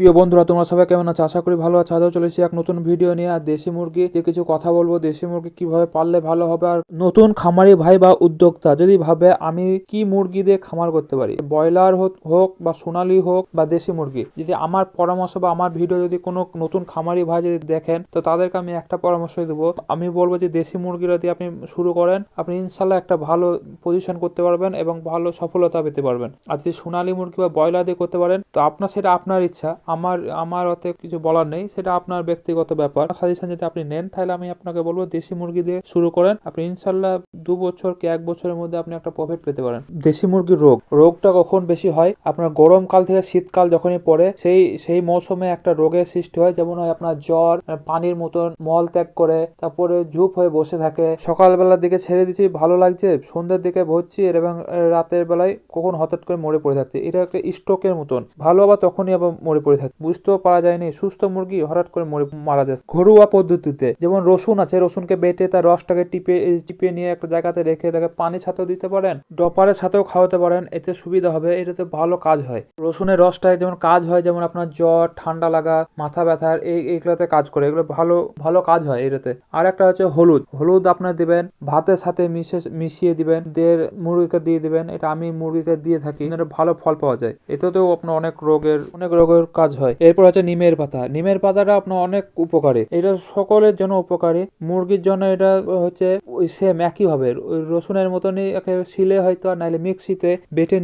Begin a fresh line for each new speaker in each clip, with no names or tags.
প্রিয় বন্ধুরা, তোমরা সবাই কেমন আছো? আশা করি ভালো আছো। আজও চলেছি এক নতুন ভিডিও নিয়ে। আর দেশি মুরগি দিয়ে কিছু কথা বলবো। দেশি মুরগি কিভাবে পাললে ভালো হবে, আর নতুন খামারি ভাই বা উদ্যোক্তা যদি ভাবে আমি কি মুরগি দিয়ে খামার করতে পারি, ব্রয়লার হোক বা সোনালী হোক বা দেশি মুরগি, যদি আমার পরামর্শ বা আমার ভিডিও যদি কোনো নতুন খামারি ভাই যদি দেখেন, তো তাদেরকে আমি একটা পরামর্শ দেবো। আমি বলবো যে দেশি মুরগিটা দিয়ে আপনি শুরু করেন, আপনি ইনশাল্লাহ একটা ভালো পজিশন করতে পারবেন এবং ভালো সফলতা পেতে পারবেন। আর যদি সোনালী মুরগি বা ব্রয়লার দিয়ে করতে পারেন, তো সেটা আপনার ইচ্ছা। আমার অত কিছু বলার নেই, সেটা আপনার ব্যক্তিগত ব্যাপার। সাজেশন যদি আপনি নেন, তাহলে আমি আপনাকে বলবো দেশি মুরগি দিয়ে শুরু করেন। আপনি ইনশাল্লাহ 2 বছর কি 1 বছরের মধ্যে আপনি একটা প্রফিট পেতে পারেন। দেশি মুরগির রোগটা কখন বেশি হয়? আপনার গরমকাল থেকে শীতকাল যখনই পড়ে, সেই মৌসুমে একটা রোগের সৃষ্টি হয়। যেমন হয় আপনার জ্বর, পানির মতন মল ত্যাগ করে, তারপরে ঝুপ হয়ে বসে থাকে। সকালবেলার দিকে ছেড়ে দিচ্ছি ভালো লাগছে, সন্ধ্যের দিকে ভরছি, এবং রাতের বেলায় কখন হঠাৎ করে মরে পড়ে থাকছে। এটা একটা স্ট্রোকের মতন। ভালো আবার তখনই আবার মরে পড়ে থাকে, বুঝতেও পারা যায়নি। সুস্থ মুরগি হঠাৎ করে মারা যায় ঘরোয়া পদ্ধতিতে। যেমন রসুন আছে, রসুনকে বেটে তার রসটাকে টিপে নিয়ে একটা জায়গাতে রেখে তাকে পানির সাথেও দিতে পারেন, ডপারের সাথেও খাওয়াতে পারেন। এতে সুবিধা হবে, এটাতে ভালো কাজ হয়। রসুনের রসটায় যেমন কাজ হয়, যেমন আপনার জ্বর, ঠান্ডা লাগা, মাথা ব্যথার এইগুলোতে কাজ করে। এগুলো ভালো কাজ হয় এটাতে। আর একটা হচ্ছে হলুদ আপনার দিবেন, ভাতের সাথে মিশিয়ে দিবেন, মুরগিকে দিয়ে দিবেন। এটা আমি মুরগিকে দিয়ে থাকি, এটা ভালো ফল পাওয়া যায়। এতেও আপনার অনেক রোগের কাজ হয়। এরপর হচ্ছে নিমের পাতাটা আপনার অনেক উপকারী। এটা সকলের জন্য উপকারী। মুরগির জন্য এটা হচ্ছে ওই সেম একই ভাবে ওই রসুনের মতনই, শিলে হয়তো আর নাইলে মিক্সিতে বেটে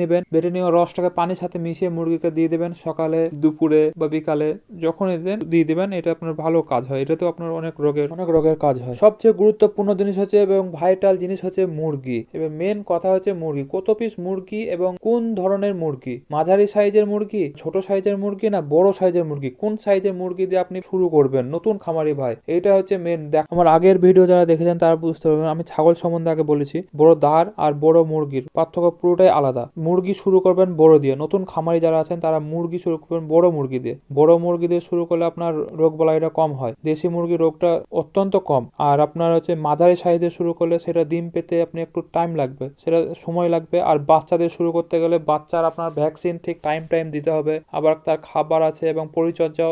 নিয়ে রসটাকে পানির সাথে মিশিয়ে মুরগিকে দিয়ে দেবেন। সকালে, দুপুরে বা বিকালে যখনই দেন দিয়ে দিবেন। এটা আপনার ভালো কাজ হয়। এটাতেও আপনার অনেক রোগের কাজ হয়। সবচেয়ে গুরুত্বপূর্ণ জিনিস হচ্ছে এবং ভাইটাল জিনিস হচ্ছে মুরগি। এবার মেন কথা হচ্ছে মুরগি কত পিস মুরগি এবং কোন ধরনের মুরগি। মাঝারি সাইজের মুরগি, ছোট সাইজের মুরগি, না বড় সাইজের মুরগি। কোন সাইজের মুরগি দিয়ে আপনি শুরু করবেন নতুন খামারি ভাই, এটা হচ্ছে মেন। আমার আগের ভিডিও যারা দেখেছেন তারা বুঝতে পারবেন। আমি ছাগল সম্বন্ধে আগে বলেছি। বড় দাঁড় আর বড় মুরগির পার্থক্য পুরোটাই আলাদা। মুরগি শুরু করবেন বড় দিয়ে। নতুন খামারি যারা আছেন তারা মুরগি শুরু করবেন বড় মুরগি দিয়ে। বড় মুরগি দিয়ে শুরু করলে আপনার রোগ বালাইটা কম হয়। দেশি মুরগির রোগটা অত্যন্ত কম। আর আপনার হচ্ছে মাঝারি সাইজে শুরু করলে সেটা ডিম পেতে আপনি একটু টাইম লাগবে, সেটা সময় লাগবে। আর বাচ্চাদের শুরু করতে গেলে বাচ্চার আপনার ভ্যাকসিন ঠিক টাইম দিতে হবে। আবার তার খাবার আছে এবং পরিচর্যা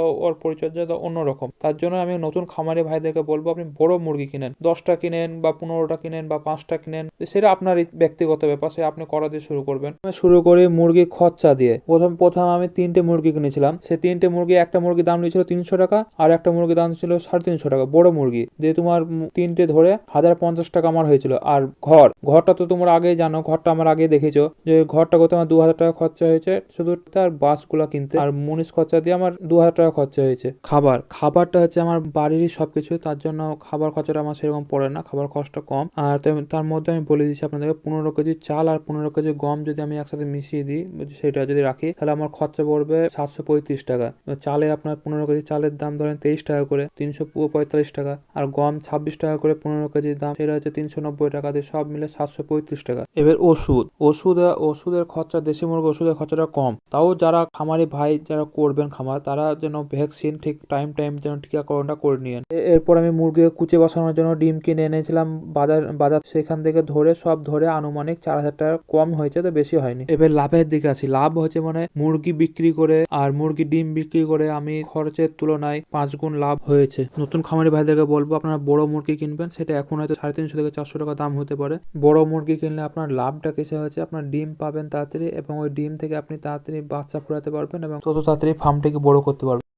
অন্যরকম। তার জন্য আমি নতুন খামারি ভাইদেরকে বলবো, আপনি বড় মুরগি কিনেন, 10টা কিনেন বা 15টা কিনেন বা 5টা কিনেন, সেটা আপনার ব্যক্তিগত ব্যাপার। সে আপনি করা দিয়ে শুরু করবেন। শুরু করি মুরগি খরচা দিয়ে। প্রথম আমি 3টে মুরগি কিনেছিলাম। সেই 3টে মুরগি, একটা মুরগির দাম নিয়েছিল 300 টাকা, আর একটা মুরগির দাম ছিল 350 টাকা। বড় মুরগি দিয়ে তোমার 3টে ধরে 1050 টাকা আমার হয়েছিল। আর ঘরটা তো তোমরা আগেই জানো, ঘরটা আমার আগে দেখেছো যে ঘরটা করতে আমার 2000 টাকা খরচা হয়েছে শুধু তার বাসগুলা কিনতে। আর মুনিশ খরচা দিয়ে আমার 2000 টাকা খরচা হয়েছে। খাবারটা হচ্ছে আমার বাড়িরই সবকিছু, তার জন্য খাবার খরচাটা আমার সেরকম পড়ে না, খাবার খরচটা কম। আর তার মধ্যে আমি বলে দিচ্ছি আপনাদেরকে, 15 কেজি চাল আর 15 কেজি গম যদি আমি একসাথে মিশিয়ে দিই, সেটা যদি রাখি, তাহলে আমার খরচা পড়বে 735 টাকা। চালে আপনার 15 কেজি চালের দাম ধরেন 23 টাকা করে, 345 টাকা। আর গম 26 টাকা করে 15 কেজির দাম, সেটা হচ্ছে 390 টাকা। দিয়ে সব মিলে 735 টাকা। এবার ওষুধের খরচা, দেশি মুরগির ওষুধের খরচাটা কম। তাও যারা খামারি ভাই যারা করবেন খামার, তারা যেন ভ্যাকসিন ঠিক টাইম যেন টিকাকরণটা করে নিয়েন। এরপর আমি মুরগিকে কুচে বসানোর জন্য ডিম কিনে এনেছিলাম বাজার সেখান থেকে ধরে আনুমানিক 4000 টাকা কম হয়েছে, তো বেশি হয়নি। এবার লাভের দিকে আসি। লাভ হচ্ছে মানে মুরগি বিক্রি করে আর মুরগি ডিম বিক্রি করে আমি খরচের তুলনায় 5 গুণ লাভ হয়েছে। নতুন খামারি ভাইদেরকে বলবো, আপনারা বড় মুরগি কিনবেন। সেটা এখন হয়তো 350 থেকে 400 টাকা দাম হতে পারে। বড় মুরগি কিনলে আপনার লাভটা কিসে হচ্ছে, আপনার ডিম পাবেন তাড়াতাড়ি, এবং ওই ডিম থেকে আপনি তাড়াতাড়ি বাচ্চা ফোটাতে পারবেন এবং তত তাড়াতাড়ি ফার্মটিকে বড় করতে পারবেন।